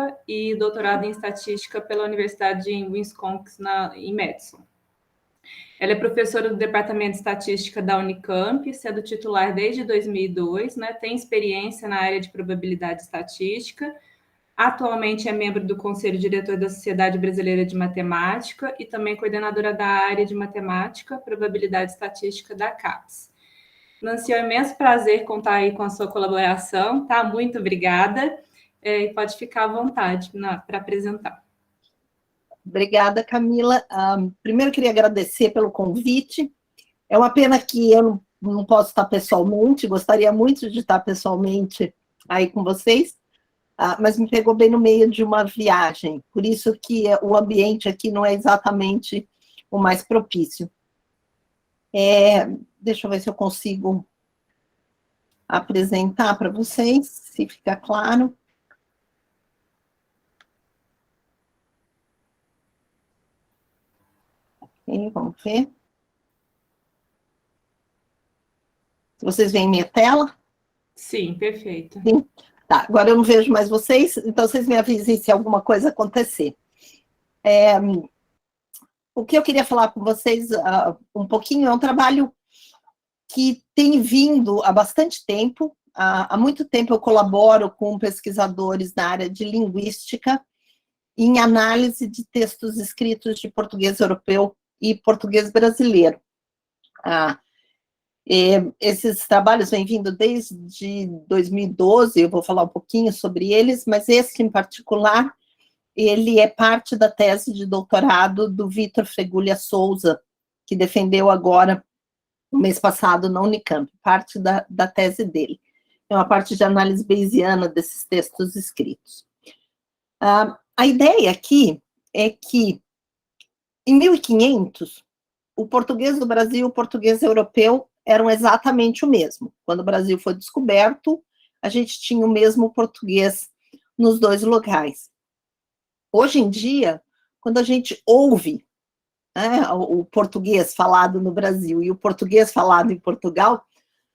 USP e doutorado em estatística pela Universidade de Wisconsin, em Madison. Ela é professora do Departamento de Estatística da Unicamp, sendo titular desde 2002, né? Tem experiência na área de probabilidade estatística. Atualmente é membro do Conselho Diretor da Sociedade Brasileira de Matemática e também coordenadora da área de Matemática, Probabilidade Estatística da CAPES. Nancy, é um imenso prazer contar aí com a sua colaboração, tá? Muito obrigada. E pode ficar à vontade para apresentar. Obrigada, Camila. Primeiro, queria agradecer pelo convite. É uma pena que eu não posso estar pessoalmente, gostaria muito de estar pessoalmente aí com vocês, mas me pegou bem no meio de uma viagem, por isso que o ambiente aqui não é exatamente o mais propício. Deixa eu ver se eu consigo apresentar para vocês, se fica claro. Ok, vamos ver. Vocês veem minha tela? Sim, perfeito. Sim. Tá, agora eu não vejo mais vocês, então vocês me avisem se alguma coisa acontecer. O que eu queria falar com vocês um pouquinho é um trabalho que tem vindo há bastante tempo. Há muito tempo eu colaboro com pesquisadores na área de linguística em análise de textos escritos de português europeu e português brasileiro. Esses trabalhos vêm vindo desde 2012, eu vou falar um pouquinho sobre eles, mas esse em particular, ele é parte da tese de doutorado do Vitor Fregulha Souza, que defendeu agora, no mês passado, na Unicamp, parte da tese dele. É uma parte de análise bayesiana desses textos escritos. A ideia aqui é que, em 1500, o português do Brasil e o português europeu eram exatamente o mesmo. Quando o Brasil foi descoberto, a gente tinha o mesmo português nos dois locais. Hoje em dia, quando a gente ouve, né, o português falado no Brasil e o português falado em Portugal,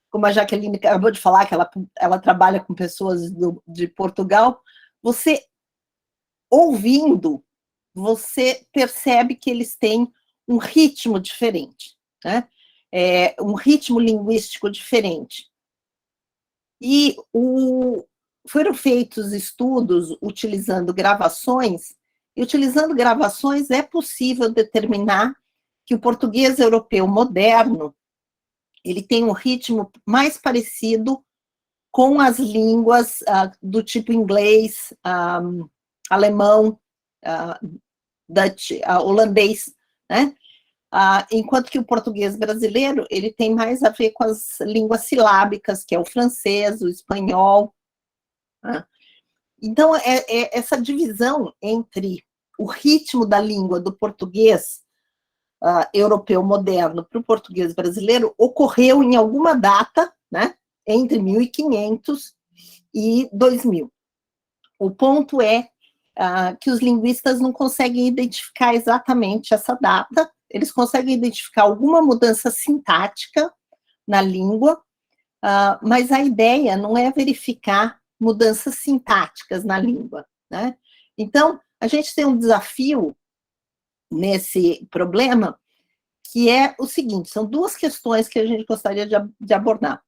como a Jaqueline acabou de falar, que ela trabalha com pessoas de Portugal, você, ouvindo, você percebe que eles têm um ritmo diferente, né? Um ritmo linguístico diferente. E foram feitos estudos utilizando gravações, e utilizando gravações é possível determinar que o português europeu moderno, ele tem um ritmo mais parecido com as línguas do tipo inglês, alemão, Dutch, holandês, né? Enquanto que o português brasileiro, ele tem mais a ver com as línguas silábicas, que é o francês, o espanhol. Né? Então, essa divisão entre o ritmo da língua do português europeu moderno para o português brasileiro ocorreu em alguma data, né, entre 1500 e 2000. O ponto é que os linguistas não conseguem identificar exatamente essa data, eles conseguem identificar alguma mudança sintática na língua, mas a ideia não é verificar mudanças sintáticas na língua, né? Então, a gente tem um desafio nesse problema, que é o seguinte, são duas questões que a gente gostaria de abordar.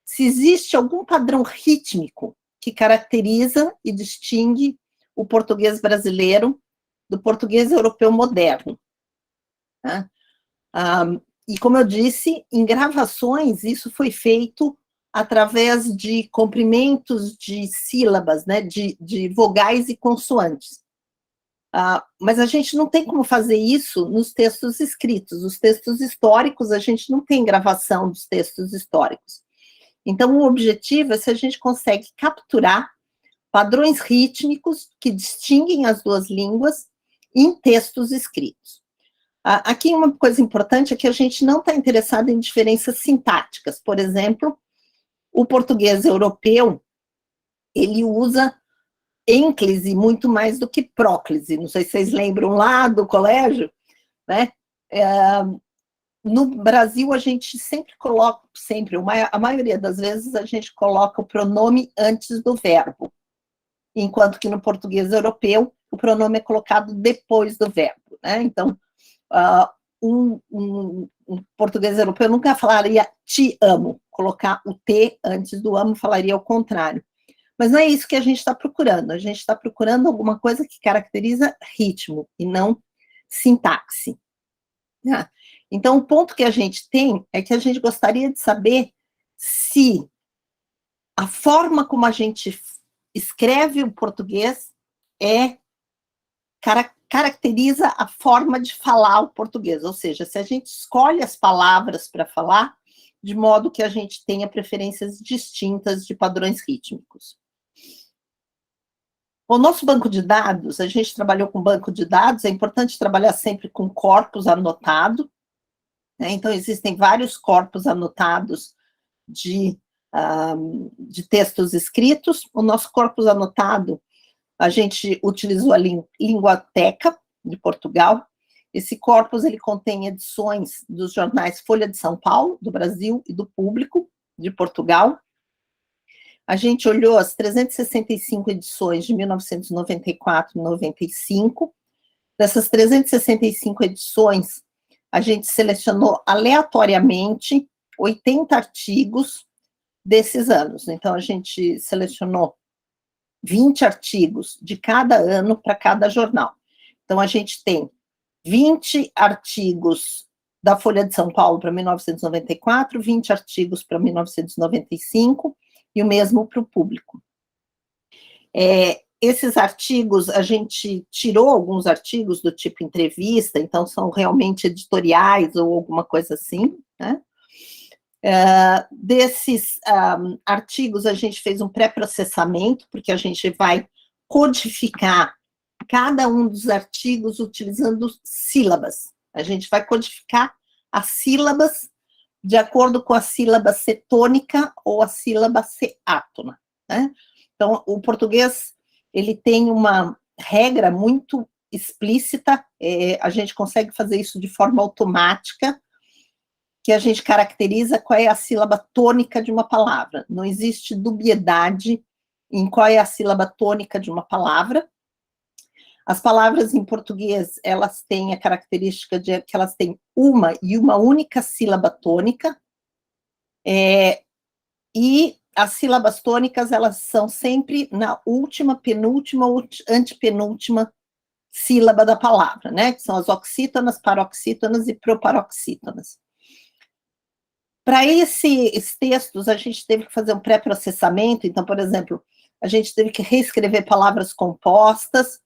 Se existe algum padrão rítmico que caracteriza e distingue o português brasileiro do português europeu moderno. Né? E, como eu disse, em gravações, isso foi feito através de comprimentos de sílabas, né, de vogais e consoantes. Mas a gente não tem como fazer isso nos textos escritos. Os textos históricos, a gente não tem gravação dos textos históricos. Então, o objetivo é se a gente consegue capturar padrões rítmicos que distinguem as duas línguas em textos escritos. Aqui uma coisa importante é que a gente não está interessado em diferenças sintáticas. Por exemplo, o português europeu, ele usa ênclise muito mais do que próclise. Não sei se vocês lembram lá do colégio, né? No Brasil, a gente sempre coloca, a maioria das vezes, a gente coloca o pronome antes do verbo. enquanto que no português europeu o pronome é colocado depois do verbo, né? Então, um português europeu nunca falaria te amo, colocar o T antes do amo, falaria o contrário. Mas não é isso que a gente está procurando. A gente está procurando alguma coisa que caracteriza ritmo e não sintaxe. Né? Então, o ponto que a gente tem é que a gente gostaria de saber se a forma como a gente escreve o português caracteriza a forma de falar o português, ou seja, se a gente escolhe as palavras para falar, de modo que a gente tenha preferências distintas de padrões rítmicos. O nosso banco de dados, a gente trabalhou com banco de dados, é importante trabalhar sempre com corpus anotado, né? Então, existem vários corpos anotados de textos escritos. O nosso corpus anotado, a gente utilizou a Linguateca de Portugal. Esse corpus, ele contém edições dos jornais Folha de São Paulo, do Brasil, e do Público, de Portugal. A gente olhou as 365 edições de 1994 e 95. Dessas 365 edições, a gente selecionou aleatoriamente 80 artigos desses anos. Então, a gente selecionou 20 artigos de cada ano para cada jornal. Então, a gente tem 20 artigos da Folha de São Paulo para 1994, 20 artigos para 1995, e o mesmo para o Público. Esses artigos, a gente tirou alguns artigos do tipo entrevista, então são realmente editoriais ou alguma coisa assim, né? Desses artigos, a gente fez um pré-processamento, porque a gente vai codificar cada um dos artigos utilizando sílabas. A gente vai codificar as sílabas de acordo com a sílaba ser tônica ou a sílaba ser átona, né? Então, o português, ele tem uma regra muito explícita, a gente consegue fazer isso de forma automática, que a gente caracteriza qual é a sílaba tônica de uma palavra. Não existe dubiedade em qual é a sílaba tônica de uma palavra. As palavras em português, elas têm a característica de que elas têm uma e uma única sílaba tônica, e as sílabas tônicas, elas são sempre na última, penúltima ou antepenúltima sílaba da palavra, né? Que são as oxítonas, paroxítonas e proparoxítonas. Para esses textos, a gente teve que fazer um pré-processamento. Então, por exemplo, a gente teve que reescrever palavras compostas,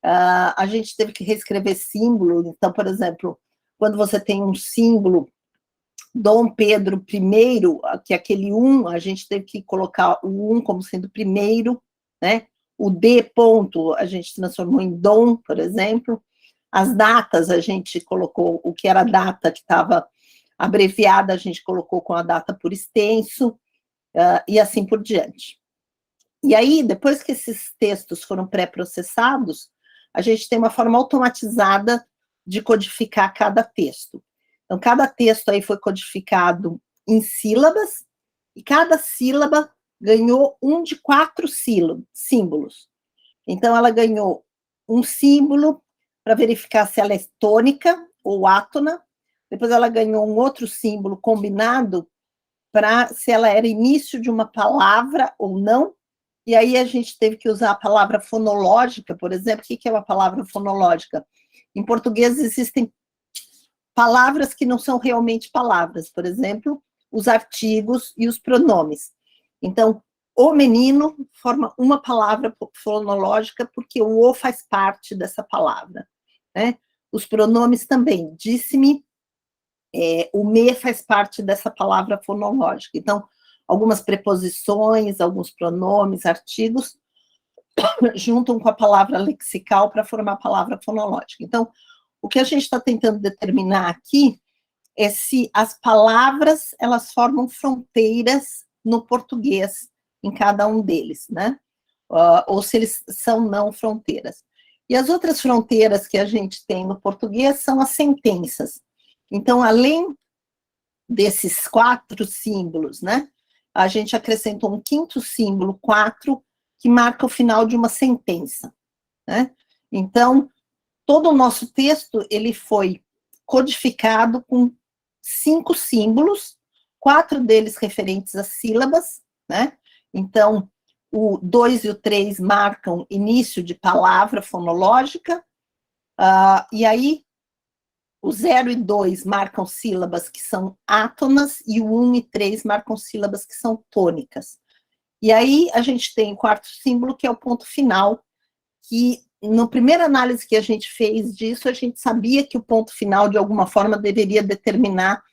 a gente teve que reescrever símbolos. Então, por exemplo, quando você tem um símbolo, Dom Pedro I, que é aquele 1, a gente teve que colocar o 1 como sendo primeiro, né? O D ponto, a gente transformou em Dom, por exemplo. As datas, a gente colocou o que era a data que estava abreviada, a gente colocou com a data por extenso, e assim por diante. E aí, depois que esses textos foram pré-processados, a gente tem uma forma automatizada de codificar cada texto. Então, cada texto aí foi codificado em sílabas, e cada sílaba ganhou um de 4 símbolos. Então, ela ganhou um símbolo para verificar se ela é tônica ou átona, depois ela ganhou um outro símbolo combinado para se ela era início de uma palavra ou não, e aí a gente teve que usar a palavra fonológica, por exemplo. O que é uma palavra fonológica? Em português existem palavras que não são realmente palavras, por exemplo, os artigos e os pronomes. Então, o menino forma uma palavra fonológica porque o "o" faz parte dessa palavra, né? Os pronomes também. Disse-me, o "me" faz parte dessa palavra fonológica. Então, algumas preposições, alguns pronomes, artigos, juntam com a palavra lexical para formar a palavra fonológica. Então, o que a gente está tentando determinar aqui é se as palavras, elas formam fronteiras no português, em cada um deles, né? Ou se eles são não fronteiras. E as outras fronteiras que a gente tem no português são as sentenças. Então, além desses 4 símbolos, né? A gente acrescentou um quinto símbolo, 4, que marca o final de uma sentença, né? Então, todo o nosso texto, ele foi codificado com 5 símbolos, 4 deles referentes a sílabas, né? Então, o 2 e o 3 marcam início de palavra fonológica, e aí o 0 e 2 marcam sílabas que são átonas, e o 1 e 3 marcam sílabas que são tônicas. E aí a gente tem o 4º símbolo, que é o ponto final, que na primeira análise que a gente fez disso, a gente sabia que o ponto final, de alguma forma, deveria determinar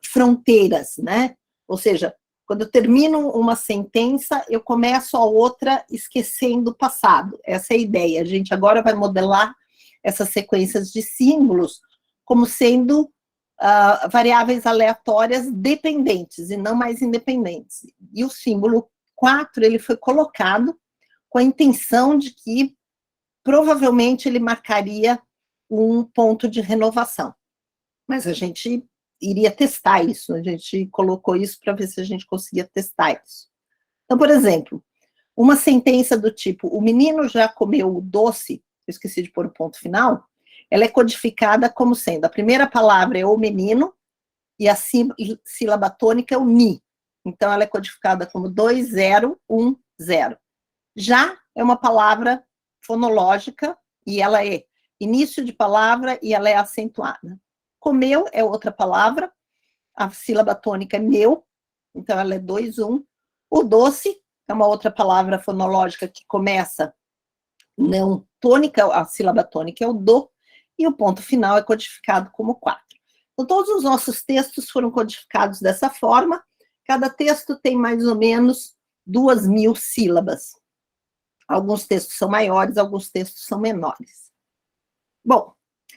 fronteiras, né? Ou seja, quando eu termino uma sentença, eu começo a outra esquecendo o passado. Essa é a ideia. A gente agora vai modelar essas sequências de símbolos como sendo variáveis aleatórias dependentes e não mais independentes. E o símbolo 4, ele foi colocado com a intenção de que provavelmente ele marcaria um ponto de renovação. Mas a gente iria testar isso, a gente colocou isso para ver se a gente conseguia testar isso. Então, por exemplo, uma sentença do tipo, o menino já comeu o doce, eu esqueci de pôr o ponto final, ela é codificada como sendo, a primeira palavra é o menino, e a sílaba tônica é o ni. Então, ela é codificada como 2, 0, 1, 0. Já é uma palavra fonológica, e ela é início de palavra, e ela é acentuada. Comeu é outra palavra, a sílaba tônica é meu, então ela é 2, 1. O doce é uma outra palavra fonológica que começa não tônica, a sílaba tônica é o do, e o ponto final é codificado como 4. Então, todos os nossos textos foram codificados dessa forma, cada texto tem mais ou menos 2.000 sílabas. Alguns textos são maiores, alguns textos são menores. Bom,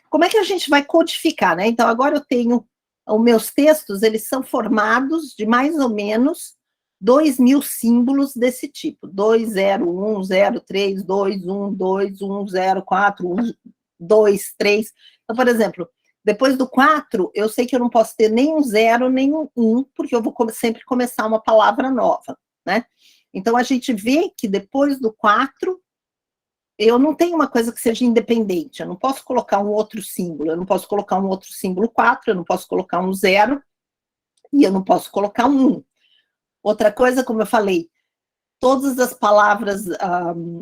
como é que a gente vai codificar, né? Então, agora eu tenho os meus textos, eles são formados de mais ou menos 2.000 símbolos desse tipo. 2, 0, 1, 0, 3, 2, 1, 2, 1, 0, 4, 1, 2, 3. Então, por exemplo, depois do 4, eu sei que eu não posso ter nem um 0, nem um 1, porque eu vou sempre começar uma palavra nova, né? Então, a gente vê que depois do 4, eu não tenho uma coisa que seja independente, eu não posso colocar um outro símbolo, eu não posso colocar um outro símbolo 4, eu não posso colocar um 0, e eu não posso colocar um 1. Outra coisa, como eu falei, todas as palavras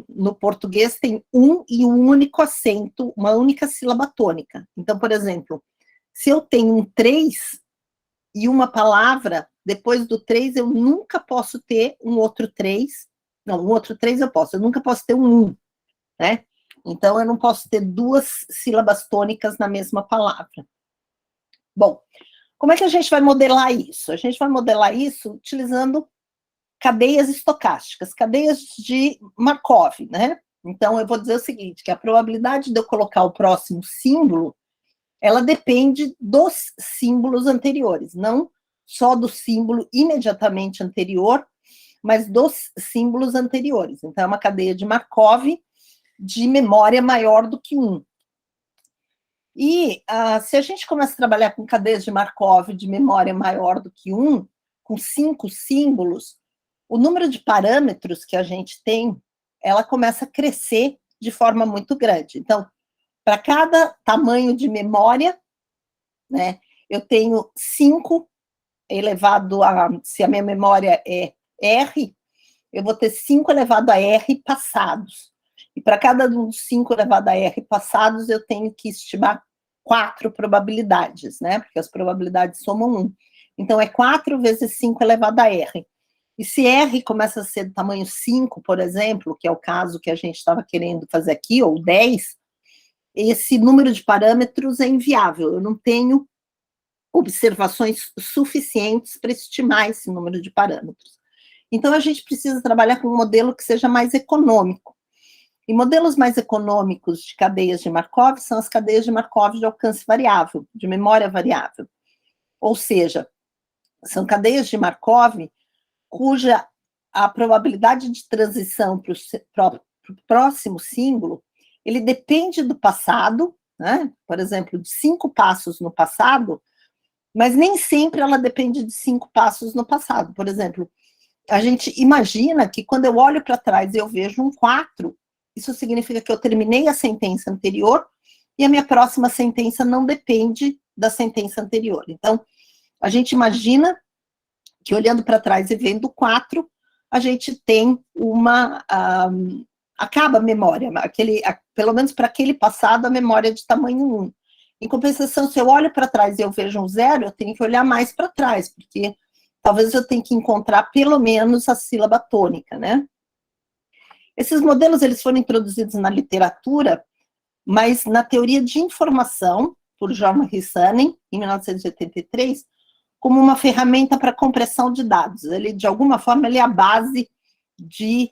no português têm um e um único acento, uma única sílaba tônica. Então, por exemplo, se eu tenho um 3 e uma palavra, depois do 3 eu nunca posso ter um outro 3, não, um outro 3 eu posso, eu nunca posso ter um 1, né? Então, eu não posso ter 2 sílabas tônicas na mesma palavra. Bom, como é que a gente vai modelar isso? A gente vai modelar isso utilizando cadeias estocásticas, cadeias de Markov, né? Então, eu vou dizer o seguinte, que a probabilidade de eu colocar o próximo símbolo, ela depende dos símbolos anteriores, não só do símbolo imediatamente anterior, mas dos símbolos anteriores. Então, é uma cadeia de Markov de memória maior do que 1. E se a gente começa a trabalhar com cadeias de Markov de memória maior do que 1, com 5 símbolos, o número de parâmetros que a gente tem, ela começa a crescer de forma muito grande. Então, para cada tamanho de memória, né, eu tenho 5 elevado a, se a minha memória é R, eu vou ter 5 elevado a R passados. E para cada um dos 5 elevado a R passados, eu tenho que estimar 4 probabilidades, né? Porque as probabilidades somam 1. Então, é 4 vezes 5 elevado a R. E se R começa a ser do tamanho 5, por exemplo, que é o caso que a gente estava querendo fazer aqui, ou 10, esse número de parâmetros é inviável. Eu não tenho observações suficientes para estimar esse número de parâmetros. Então, a gente precisa trabalhar com um modelo que seja mais econômico. E modelos mais econômicos de cadeias de Markov são as cadeias de Markov de alcance variável, de memória variável. Ou seja, são cadeias de Markov cuja a probabilidade de transição para o próximo símbolo, ele depende do passado, né? Por exemplo, de 5 passos no passado, mas nem sempre ela depende de 5 passos no passado. Por exemplo, a gente imagina que quando eu olho para trás e eu vejo um 4, isso significa que eu terminei a sentença anterior e a minha próxima sentença não depende da sentença anterior. Então, a gente imagina que olhando para trás e vendo 4, a gente tem acaba a memória, pelo menos para aquele passado, a memória é de tamanho 1. Em compensação, se eu olho para trás e eu vejo um 0, eu tenho que olhar mais para trás, porque talvez eu tenha que encontrar pelo menos a sílaba tônica, né? Esses modelos, eles foram introduzidos na literatura, mas na teoria de informação, por John Rissanen, em 1983, como uma ferramenta para compressão de dados. Ele, de alguma forma, ele é a base de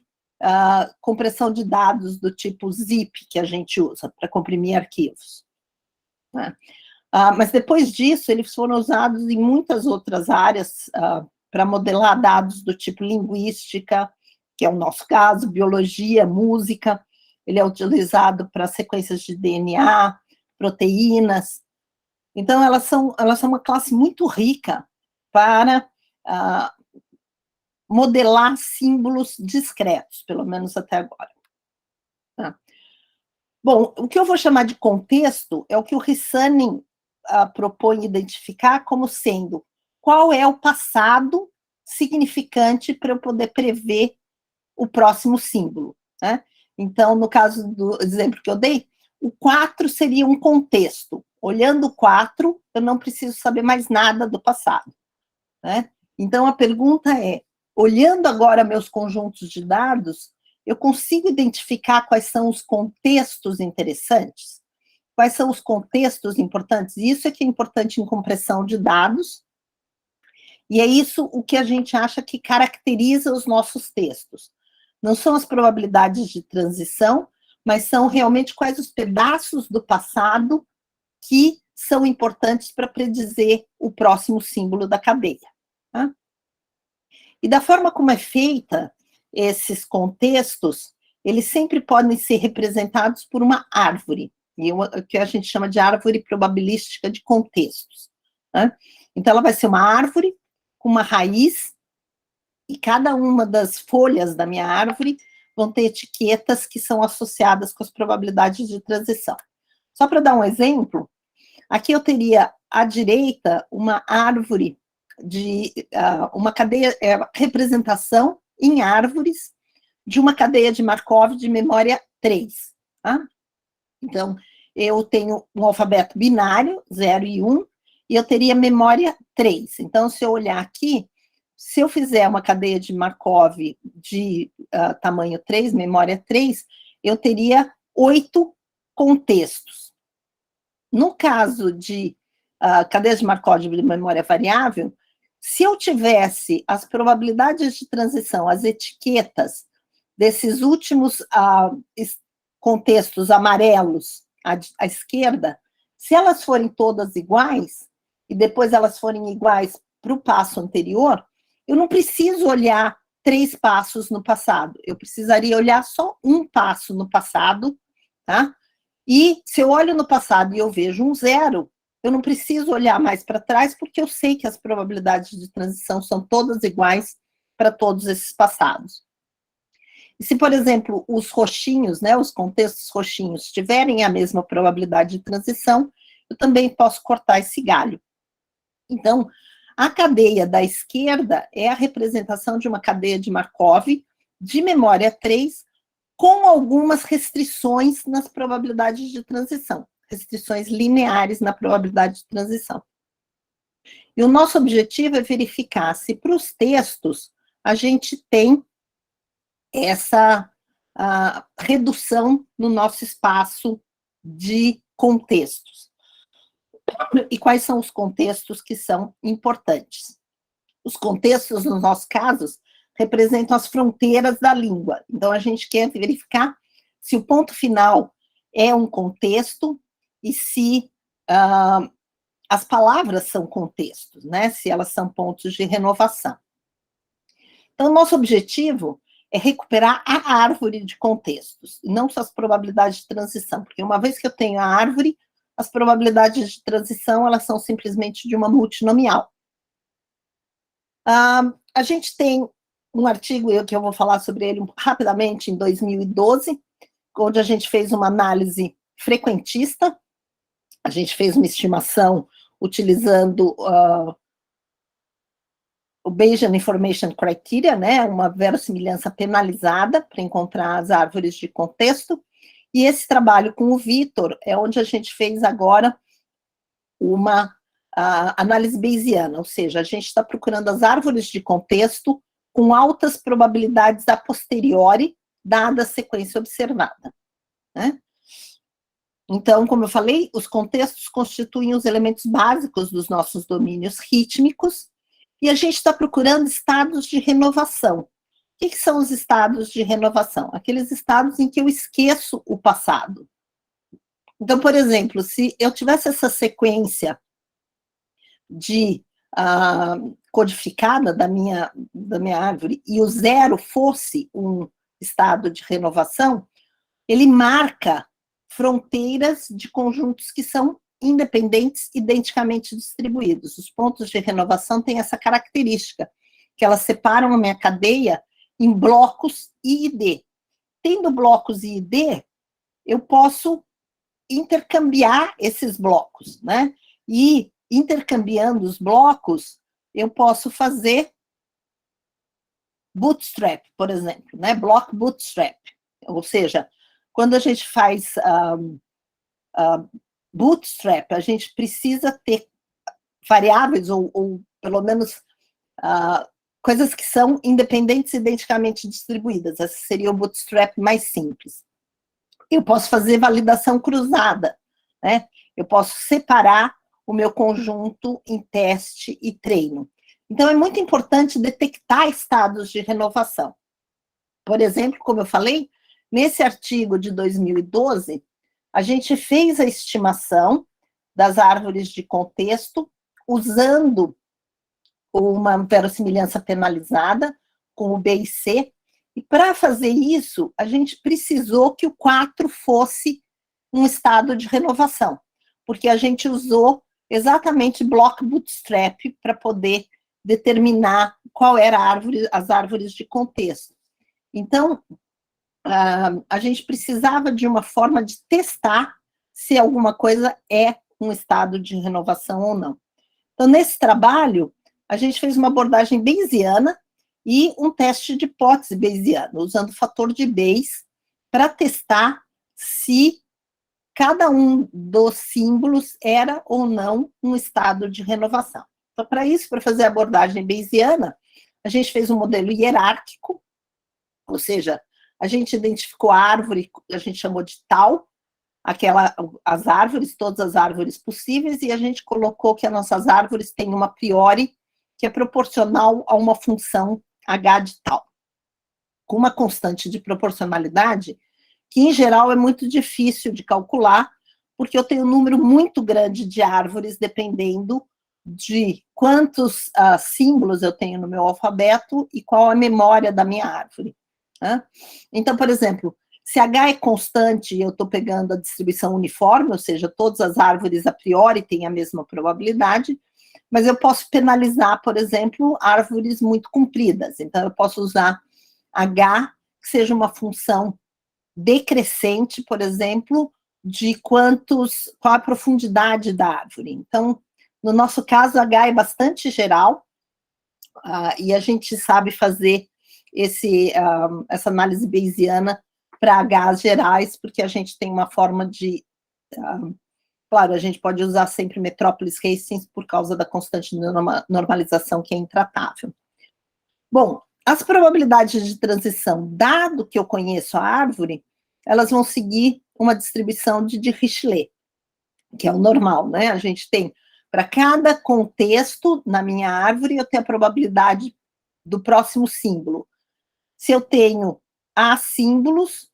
compressão de dados do tipo zip, que a gente usa para comprimir arquivos. Né? Mas depois disso, eles foram usados em muitas outras áreas para modelar dados do tipo linguística, que é o nosso caso, biologia, música. Ele é utilizado para sequências de DNA, proteínas. Então, elas são uma classe muito rica para modelar símbolos discretos, pelo menos até agora. Tá? Bom, o que eu vou chamar de contexto é o que o Rissanen propõe identificar como sendo qual é o passado significante para eu poder prever o próximo símbolo. Né? Então, no caso do exemplo que eu dei, o 4 seria um contexto. Olhando o 4, eu não preciso saber mais nada do passado. Né? Então, a pergunta é, olhando agora meus conjuntos de dados, eu consigo identificar quais são os contextos interessantes? Quais são os contextos importantes? Isso é que é importante em compressão de dados, e é isso o que a gente acha que caracteriza os nossos textos. Não são as probabilidades de transição, mas são realmente quais os pedaços do passado que são importantes para predizer o próximo símbolo da cadeia. Tá? E da forma como é feita esses contextos, eles sempre podem ser representados por uma árvore, que a gente chama de árvore probabilística de contextos. Né? Então, ela vai ser uma árvore com uma raiz, e cada uma das folhas da minha árvore vão ter etiquetas que são associadas com as probabilidades de transição. Só para dar um exemplo, aqui eu teria à direita uma árvore uma cadeia, representação em árvores de uma cadeia de Markov de memória 3. Tá? Então, eu tenho um alfabeto binário, 0 e 1, e eu teria memória 3. Então, se eu olhar aqui, se eu fizer uma cadeia de Markov de tamanho 3, memória 3, eu teria 8 contextos. No caso de cadeias de Markov de memória variável, se eu tivesse as probabilidades de transição, as etiquetas desses últimos contextos amarelos à esquerda, se elas forem todas iguais, e depois elas forem iguais para o passo anterior, eu não preciso olhar 3 passos no passado, eu precisaria olhar só um passo no passado, tá? E se eu olho no passado e eu vejo um 0, eu não preciso olhar mais para trás, porque eu sei que as probabilidades de transição são todas iguais para todos esses passados. E se, por exemplo, os roxinhos, né, os contextos roxinhos, tiverem a mesma probabilidade de transição, eu também posso cortar esse galho. Então, a cadeia da esquerda é a representação de uma cadeia de Markov de memória 3, com algumas restrições nas probabilidades de transição, restrições lineares na probabilidade de transição. E o nosso objetivo é verificar se para os textos a gente tem essa redução no nosso espaço de contextos. E quais são os contextos que são importantes? Os contextos, nos nossos casos, representam as fronteiras da língua. Então, a gente quer verificar se o ponto final é um contexto e se as palavras são contextos, né? Se elas são pontos de renovação. Então, nosso objetivo é recuperar a árvore de contextos, e não só as probabilidades de transição, porque uma vez que eu tenho a árvore, as probabilidades de transição, elas são simplesmente de uma multinomial. A gente tem um artigo que eu vou falar sobre ele rapidamente, em 2012, onde a gente fez uma análise frequentista, a gente fez uma estimação utilizando o Bayesian Information Criteria, né, uma verossimilhança penalizada para encontrar as árvores de contexto, e esse trabalho com o Vitor é onde a gente fez agora uma análise bayesiana, ou seja, a gente está procurando as árvores de contexto com altas probabilidades a posteriori, dada a sequência observada, né? Então, como eu falei, os contextos constituem os elementos básicos dos nossos domínios rítmicos, e a gente está procurando estados de renovação. O que são os estados de renovação? Aqueles estados em que eu esqueço o passado. Então, por exemplo, se eu tivesse essa sequência codificada da minha árvore e o 0 fosse um estado de renovação, ele marca fronteiras de conjuntos que são independentes, identicamente distribuídos. Os pontos de renovação têm essa característica, que elas separam a minha cadeia em blocos I e D. Tendo blocos I e D, eu posso intercambiar esses blocos, né? E intercambiando os blocos, eu posso fazer bootstrap, por exemplo, né? Block bootstrap. Ou seja, quando a gente faz bootstrap, a gente precisa ter variáveis, ou pelo menos coisas que são independentes e identicamente distribuídas. Esse seria o bootstrap mais simples. Eu posso fazer validação cruzada, né? Eu posso separar o meu conjunto em teste e treino. Então, é muito importante detectar estados de renovação. Por exemplo, como eu falei, nesse artigo de 2012, a gente fez a estimação das árvores de contexto usando uma verossimilhança penalizada com o B e C, e para fazer isso, a gente precisou que o 4 fosse um estado de renovação, porque a gente usou exatamente block bootstrap para poder determinar qual era as árvores de contexto. Então, a gente precisava de uma forma de testar se alguma coisa é um estado de renovação ou não. Então, nesse trabalho, a gente fez uma abordagem bayesiana e um teste de hipótese bayesiana, usando o fator de Bayes para testar se cada um dos símbolos era ou não um estado de renovação. Então, para isso, para fazer a abordagem bayesiana, a gente fez um modelo hierárquico, ou seja, a gente identificou a árvore, a gente chamou de tal, as árvores, todas as árvores possíveis, e a gente colocou que as nossas árvores têm uma priori que é proporcional a uma função h de tal, com uma constante de proporcionalidade que, em geral, é muito difícil de calcular, porque eu tenho um número muito grande de árvores, dependendo de quantos símbolos eu tenho no meu alfabeto e qual a memória da minha árvore. Né? Então, por exemplo, se H é constante e eu estou pegando a distribuição uniforme, ou seja, todas as árvores a priori têm a mesma probabilidade, mas eu posso penalizar, por exemplo, árvores muito compridas. Então, eu posso usar H, que seja uma função decrescente, por exemplo, de qual a profundidade da árvore. Então, no nosso caso, H é bastante geral, e a gente sabe fazer essa análise bayesiana para Hs gerais, porque a gente tem uma forma de... claro, a gente pode usar sempre Metrópolis Hastings por causa da constante de normalização, que é intratável. Bom, as probabilidades de transição, dado que eu conheço a árvore, elas vão seguir uma distribuição de Dirichlet, que é o normal, né? A gente tem, para cada contexto na minha árvore, eu tenho a probabilidade do próximo símbolo. Se eu tenho A símbolos,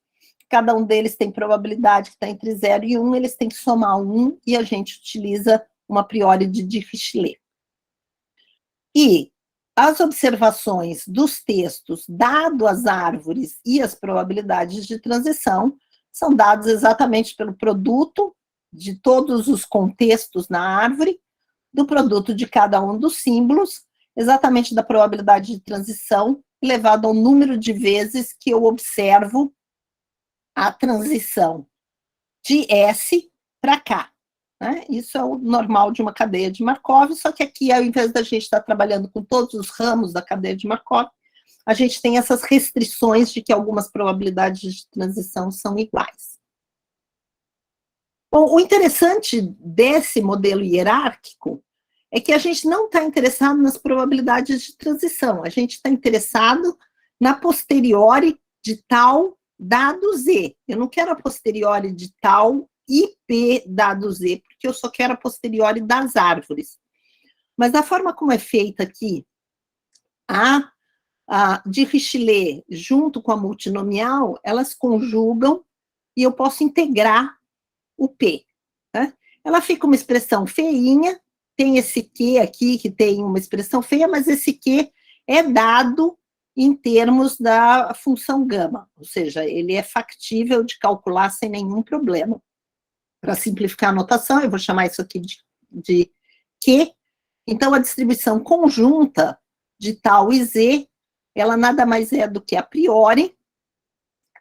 cada um deles tem probabilidade que está entre 0 e 1, eles têm que somar 1, e a gente utiliza uma priori de Dirichlet. E as observações dos textos, dado as árvores e as probabilidades de transição, são dados exatamente pelo produto de todos os contextos na árvore, do produto de cada um dos símbolos, exatamente da probabilidade de transição elevado ao número de vezes que eu observo a transição de S para K. Né? Isso é o normal de uma cadeia de Markov, só que aqui, ao invés da gente estar trabalhando com todos os ramos da cadeia de Markov, a gente tem essas restrições de que algumas probabilidades de transição são iguais. Bom, o interessante desse modelo hierárquico é que a gente não está interessado nas probabilidades de transição, a gente está interessado na posteriori de tal dado Z. Eu não quero a posteriori de tal IP dado Z, porque eu só quero a posteriori das árvores. Mas da forma como é feita aqui, a Dirichlet junto com a multinomial, elas conjugam e eu posso integrar o P. Né? Ela fica uma expressão feinha, tem esse Q aqui, que tem uma expressão feia, mas esse Q é dado em termos da função gama, ou seja, ele é factível de calcular sem nenhum problema. Para simplificar a notação, eu vou chamar isso aqui de Q. Então, a distribuição conjunta de tal e Z, ela nada mais é do que a priori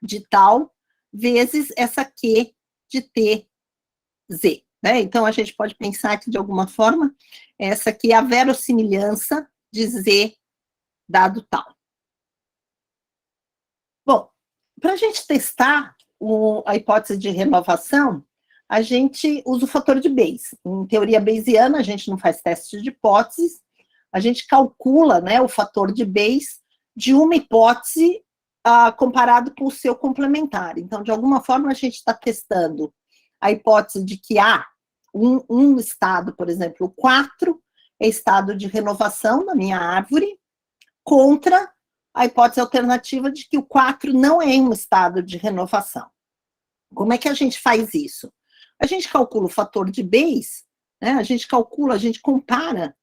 de tal vezes essa Q de TZ. Né? Então, a gente pode pensar que, de alguma forma, essa aqui é a verossimilhança de Z dado tal. Bom, para a gente testar a hipótese de renovação, a gente usa o fator de Bayes. Em teoria bayesiana, a gente não faz teste de hipóteses, a gente calcula, né, o fator de Bayes de uma hipótese comparado com o seu complementar. Então, de alguma forma, a gente está testando a hipótese de que há um estado, por exemplo, o 4 é estado de renovação na minha árvore, contra a hipótese alternativa de que o 4 não é um estado de renovação. Como é que a gente faz isso? A gente calcula o fator de Bayes, né? A gente compara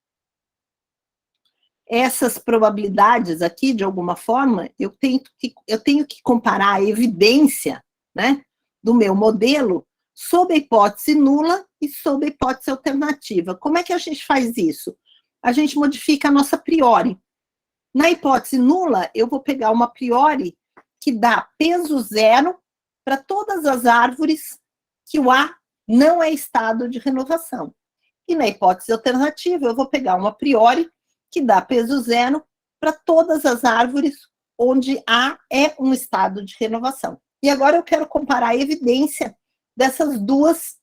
essas probabilidades aqui, de alguma forma, eu tenho que comparar a evidência, né, do meu modelo sob a hipótese nula e sob a hipótese alternativa. Como é que a gente faz isso? A gente modifica a nossa priori. Na hipótese nula, eu vou pegar uma priori que dá peso zero para todas as árvores que o A não é estado de renovação. E na hipótese alternativa, eu vou pegar uma priori que dá peso zero para todas as árvores onde A é um estado de renovação. E agora eu quero comparar a evidência dessas duas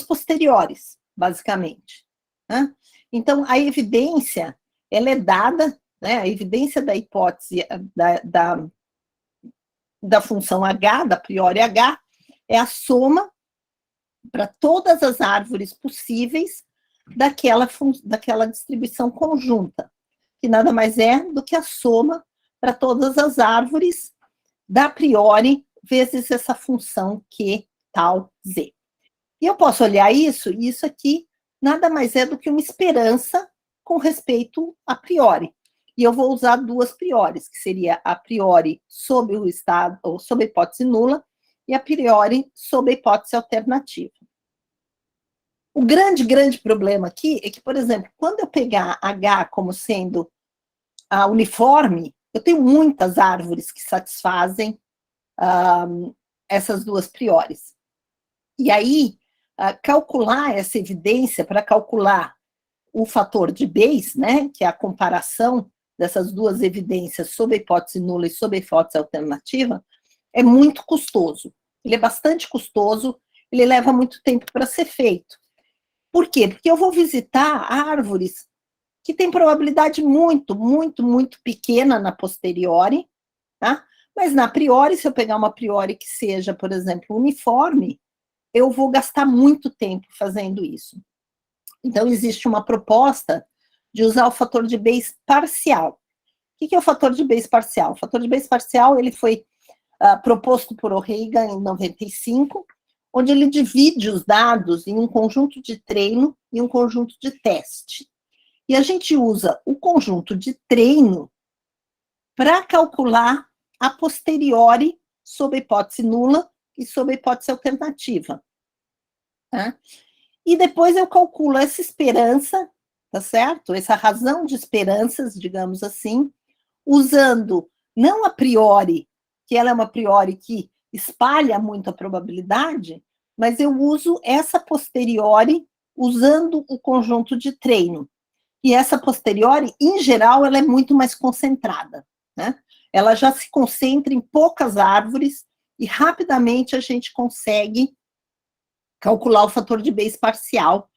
posteriores, basicamente. Né? Então, a evidência, ela é dada, né, a evidência da hipótese da função H, da priori H, é a soma para todas as árvores possíveis daquela distribuição conjunta, que nada mais é do que a soma para todas as árvores da priori vezes essa função Q tal Z. E eu posso olhar isso, e isso aqui nada mais é do que uma esperança com respeito a priori. E eu vou usar duas priores, que seria a priori sob o estado, ou sob a hipótese nula, e a priori sob a hipótese alternativa. O grande problema aqui é que, por exemplo, quando eu pegar H como sendo a uniforme, eu tenho muitas árvores que satisfazem essas duas priores. E aí, calcular essa evidência, para calcular o fator de Bayes, né, que é a comparação dessas duas evidências sob a hipótese nula e sob a hipótese alternativa, é muito custoso. Ele é bastante custoso, ele leva muito tempo para ser feito. Por quê? Porque eu vou visitar árvores que têm probabilidade muito pequena na posteriori, tá? Mas na priori, se eu pegar uma priori que seja, por exemplo, uniforme, eu vou gastar muito tempo fazendo isso. Então, existe uma proposta de usar o fator de Bayes parcial. O que é o fator de Bayes parcial? O fator de Bayes parcial, ele foi proposto por O'Hagan em 95, onde ele divide os dados em um conjunto de treino e um conjunto de teste. E a gente usa o conjunto de treino para calcular a posteriori sob a hipótese nula e sob a hipótese alternativa. Tá? E depois eu calculo essa esperança tá certo? Essa razão de esperanças, digamos assim, usando não a priori, que ela é uma priori que espalha muito a probabilidade, mas eu uso essa posteriori usando o conjunto de treino. E essa posteriori, em geral, ela é muito mais concentrada, né? Ela já se concentra em poucas árvores e rapidamente a gente consegue calcular o fator de Bayes parcial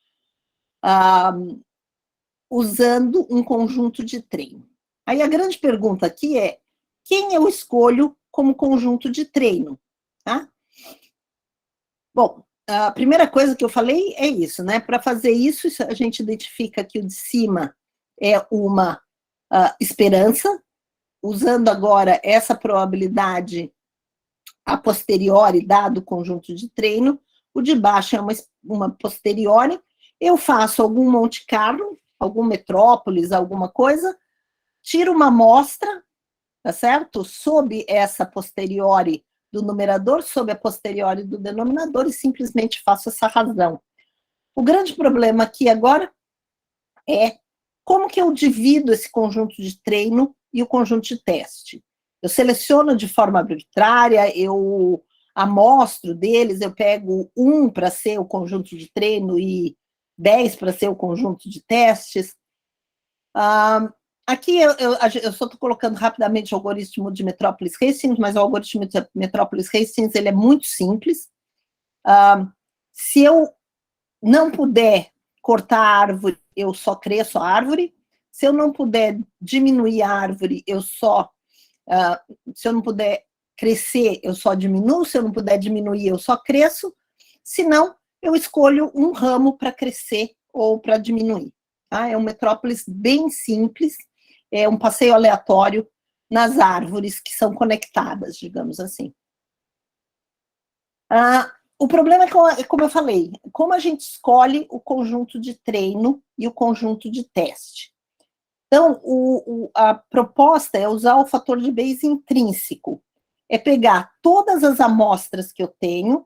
usando um conjunto de treino. Aí a grande pergunta aqui é, quem eu escolho como conjunto de treino? Tá? Bom, a primeira coisa que eu falei é isso, né? Para fazer isso, a gente identifica que o de cima é uma esperança, usando agora essa probabilidade a posteriori, dado o conjunto de treino, o de baixo é uma posteriori, eu faço algum Monte Carlo, algum Metrópolis, alguma coisa, tiro uma amostra, tá certo? Sob essa posteriori do numerador, sob a posteriori do denominador, e simplesmente faço essa razão. O grande problema aqui agora é como que eu divido esse conjunto de treino e o conjunto de teste. Eu seleciono de forma arbitrária, eu amostro deles, eu pego 1 para ser o conjunto de treino e 10 para ser o conjunto de testes. Aqui eu só estou colocando rapidamente o algoritmo de Metrópolis-Hastings, mas o algoritmo de Metrópolis-Hastings ele é muito simples. Se eu não puder cortar a árvore, eu só cresço a árvore. Se eu não puder diminuir a árvore, se eu não puder crescer, eu só diminuo. Se eu não puder diminuir, eu só cresço. Se não, eu escolho um ramo para crescer ou para diminuir. Tá? É um Metrópolis bem simples, é um passeio aleatório nas árvores que são conectadas, digamos assim. O problema é, como eu falei, como a gente escolhe o conjunto de treino e o conjunto de teste. Então, a proposta é usar o fator de Bayes intrínseco. É pegar todas as amostras que eu tenho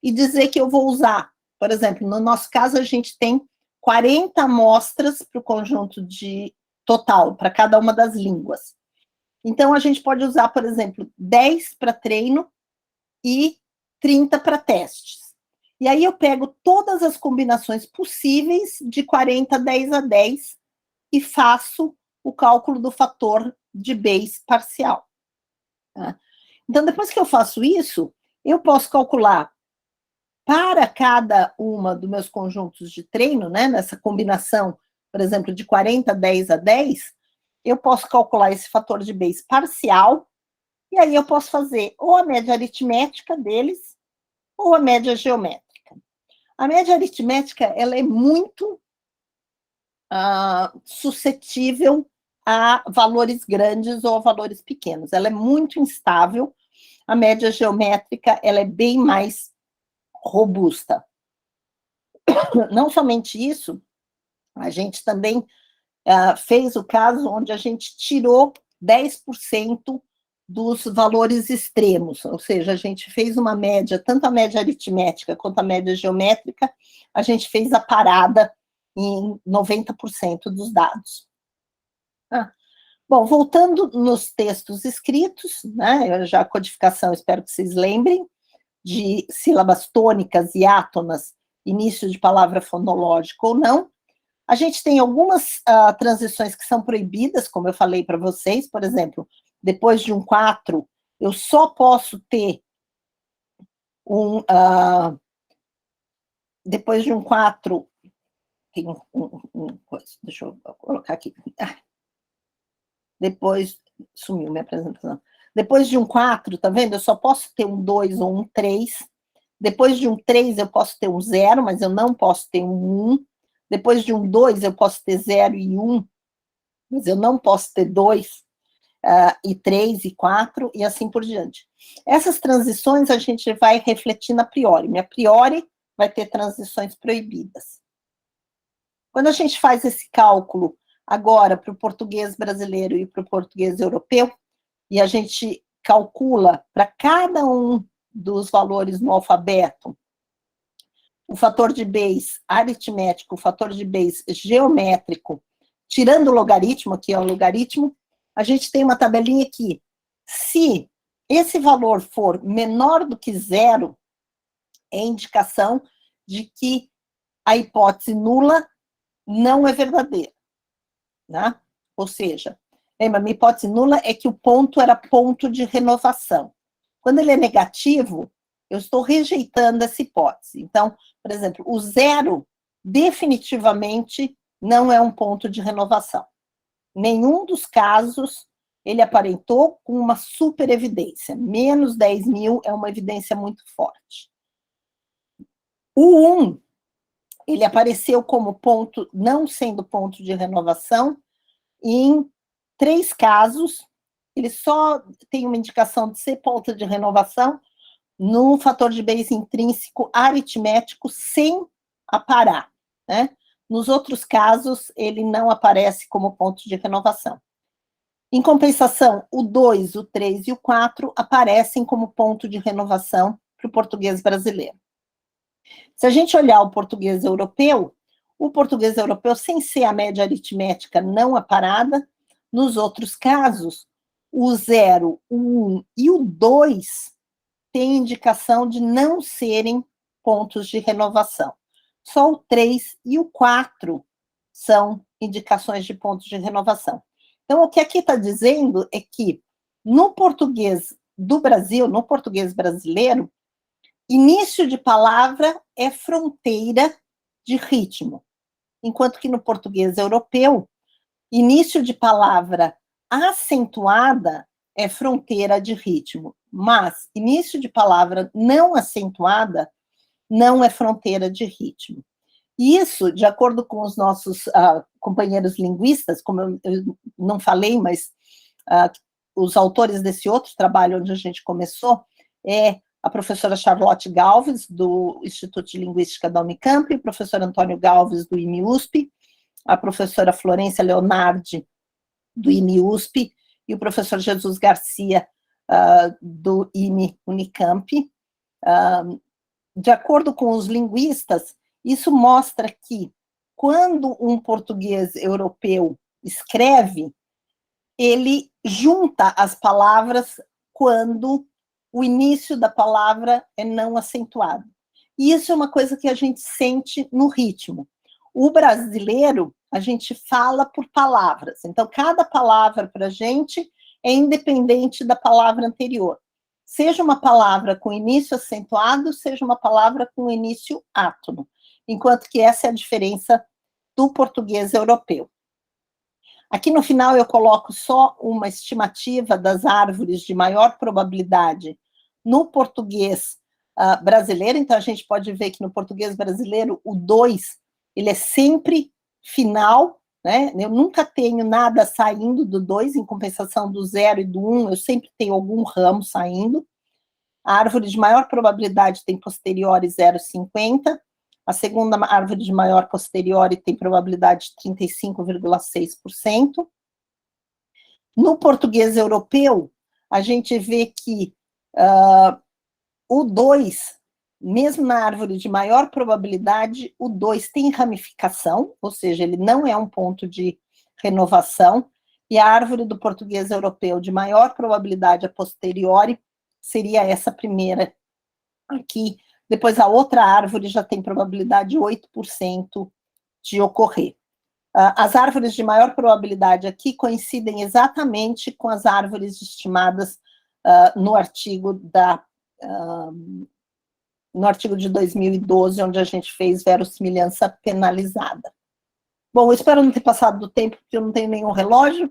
e dizer que eu vou usar. Por exemplo, no nosso caso, a gente tem 40 amostras para o conjunto de total, para cada uma das línguas. Então, a gente pode usar, por exemplo, 10 para treino e 30 para testes. E aí eu pego todas as combinações possíveis de 40, 10 a 10 e faço o cálculo do fator de Bayes parcial. Tá? Então, depois que eu faço isso, eu posso calcular para cada uma dos meus conjuntos de treino, né, nessa combinação, por exemplo, de 40, 10 a 10, eu posso calcular esse fator de Bayes parcial, e aí eu posso fazer ou a média aritmética deles, ou a média geométrica. A média aritmética, ela é muito suscetível a valores grandes ou a valores pequenos. Ela é muito instável. A média geométrica, ela é bem mais robusta. Não somente isso, a gente também fez o caso onde a gente tirou 10% dos valores extremos, ou seja, a gente fez uma média, tanto a média aritmética quanto a média geométrica, a gente fez a parada em 90% dos dados. Bom, voltando nos textos escritos, né, já a codificação, espero que vocês lembrem, de sílabas tônicas e átonas, início de palavra fonológica ou não. A gente tem algumas transições que são proibidas, como eu falei para vocês, por exemplo, depois de um 4, eu só posso ter depois de um 4, tem deixa eu colocar aqui. Depois, sumiu minha apresentação. Depois de um 4, tá vendo? Eu só posso ter um 2 ou um 3. Depois de um 3, eu posso ter um 0, mas eu não posso ter um 1. Depois de um 2, eu posso ter 0 e 1, mas eu não posso ter 2, e 3 e 4, e assim por diante. Essas transições a gente vai refletir na priori. Minha priori vai ter transições proibidas. Quando a gente faz esse cálculo agora para o português brasileiro e para o português europeu, e a gente calcula para cada um dos valores no alfabeto o fator de Bayes aritmético, o fator de Bayes geométrico, tirando o logaritmo, que é o logaritmo, a gente tem uma tabelinha aqui. Se esse valor for menor do que zero, é indicação de que a hipótese nula não é verdadeira, né? Ou seja, lembra, minha hipótese nula é que o ponto era ponto de renovação. Quando ele é negativo, eu estou rejeitando essa hipótese. Então, por exemplo, o zero definitivamente não é um ponto de renovação. Nenhum dos casos ele aparentou com uma super evidência. Menos 10.000 é uma evidência muito forte. O 1, ele apareceu como ponto, não sendo ponto de renovação, em 3 casos, ele só tem uma indicação de ser ponto de renovação no fator de Bayes intrínseco aritmético sem aparar, né? Nos outros casos, ele não aparece como ponto de renovação. Em compensação, o 2, o 3 e o 4 aparecem como ponto de renovação para o português brasileiro. Se a gente olhar o português europeu, sem ser a média aritmética não aparada, nos outros casos, o 0, o 1 e o 2 têm indicação de não serem pontos de renovação. Só o 3 e o 4 são indicações de pontos de renovação. Então, o que aqui está dizendo é que, no português do Brasil, no português brasileiro, início de palavra é fronteira de ritmo, enquanto que no português europeu, início de palavra acentuada é fronteira de ritmo, mas início de palavra não acentuada não é fronteira de ritmo. Isso, de acordo com os nossos companheiros linguistas, como eu não falei, mas os autores desse outro trabalho onde a gente começou, é a professora Charlotte Galves, do Instituto de Linguística da Unicamp, o professor Antônio Galves, do IME-USP, a professora Florência Leonardi, do IME-USP, e o professor Jesus Garcia, do IME-Unicamp. De acordo com os linguistas, isso mostra que, quando um português europeu escreve, ele junta as palavras quando o início da palavra é não acentuado. E isso é uma coisa que a gente sente no ritmo. O brasileiro, a gente fala por palavras. Então, cada palavra para a gente é independente da palavra anterior. Seja uma palavra com início acentuado, seja uma palavra com início átono. Enquanto que essa é a diferença do português europeu. Aqui no final eu coloco só uma estimativa das árvores de maior probabilidade no português brasileiro. Então, a gente pode ver que no português brasileiro, o 2, ele é sempre final, né? Eu nunca tenho nada saindo do 2, em compensação do 0 e do 1, eu sempre tenho algum ramo saindo. A árvore de maior probabilidade tem posteriori 0,50, a segunda árvore de maior posteriori tem probabilidade de 35,6%. No português europeu, a gente vê que o 2, mesmo na árvore de maior probabilidade, o 2 tem ramificação, ou seja, ele não é um ponto de renovação, e a árvore do português europeu de maior probabilidade a posteriori seria essa primeira aqui. Depois, a outra árvore já tem probabilidade de 8% de ocorrer. As árvores de maior probabilidade aqui coincidem exatamente com as árvores estimadas no artigo de 2012, onde a gente fez verossimilhança penalizada. Bom, eu espero não ter passado do tempo, porque eu não tenho nenhum relógio.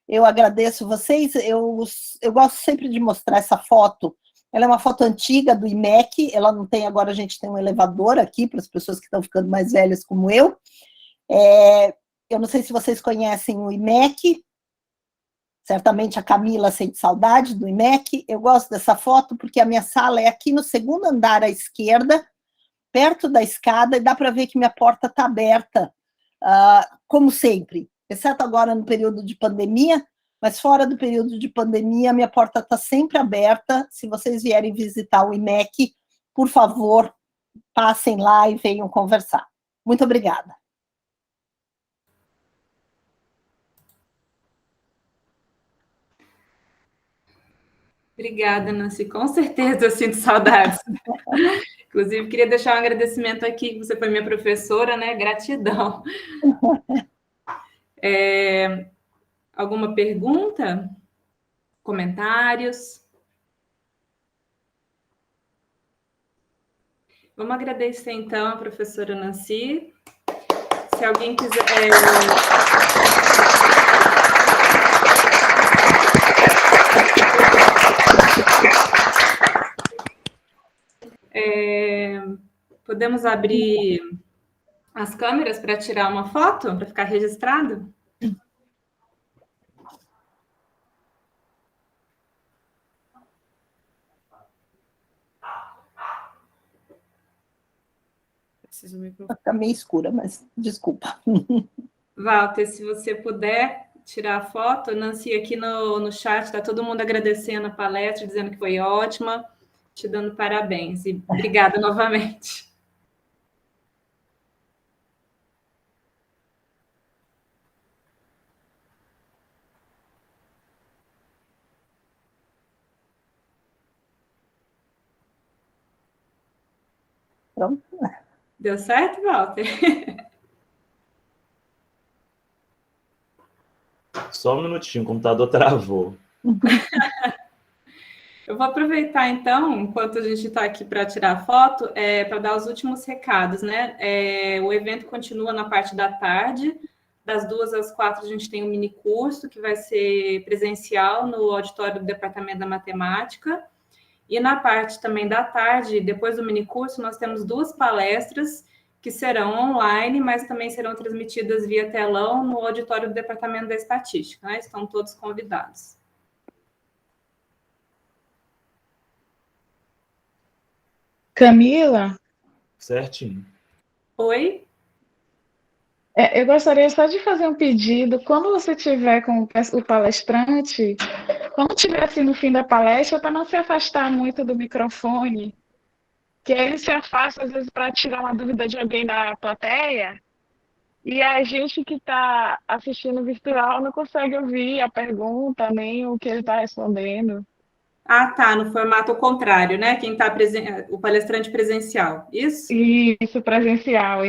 Eu agradeço vocês. Eu gosto sempre de mostrar essa foto. Ela é uma foto antiga do IMEC, ela não tem, agora a gente tem um elevador aqui, para as pessoas que estão ficando mais velhas como eu. Eu não sei se vocês conhecem o IMEC, certamente a Camila sente saudade do IMEC. Eu gosto dessa foto porque a minha sala é aqui no segundo andar à esquerda, perto da escada, e dá para ver que minha porta está aberta, como sempre, exceto agora no período de pandemia, mas fora do período de pandemia, minha porta está sempre aberta. Se vocês vierem visitar o IMEC, por favor, passem lá e venham conversar. Muito obrigada. Obrigada, Nancy. Com certeza eu sinto saudades. Inclusive, queria deixar um agradecimento aqui, que você foi minha professora, né? Gratidão. Alguma pergunta? Comentários? Vamos agradecer, então, a professora Nancy. Se alguém quiser... podemos abrir as câmeras para tirar uma foto, para ficar registrado? Está meio escura, mas desculpa. Walter, se você puder tirar a foto, Nancy, aqui no chat está todo mundo agradecendo a palestra, dizendo que foi ótima, te dando parabéns. E obrigada novamente. Pronto. Deu certo, Walter? Só um minutinho, o computador travou. Eu vou aproveitar, então, enquanto a gente está aqui para tirar a foto, para dar os últimos recados, né? O evento continua na parte da tarde, das 2 às 4 a gente tem um mini curso que vai ser presencial no auditório do Departamento da Matemática. E na parte também da tarde, depois do mini curso, nós temos 2 palestras que serão online, mas também serão transmitidas via telão no auditório do Departamento da Estatística, né? Estão todos convidados. Camila? Certinho. Oi? Eu gostaria só de fazer um pedido. Quando você tiver com o palestrante, quando estiver assim no fim da palestra, para não se afastar muito do microfone, que aí ele se afasta às vezes para tirar uma dúvida de alguém da plateia, e a gente que está assistindo virtual não consegue ouvir a pergunta, nem o que ele está respondendo. Ah, tá, no formato contrário, né? Quem está o palestrante presencial, isso? Isso, presencial.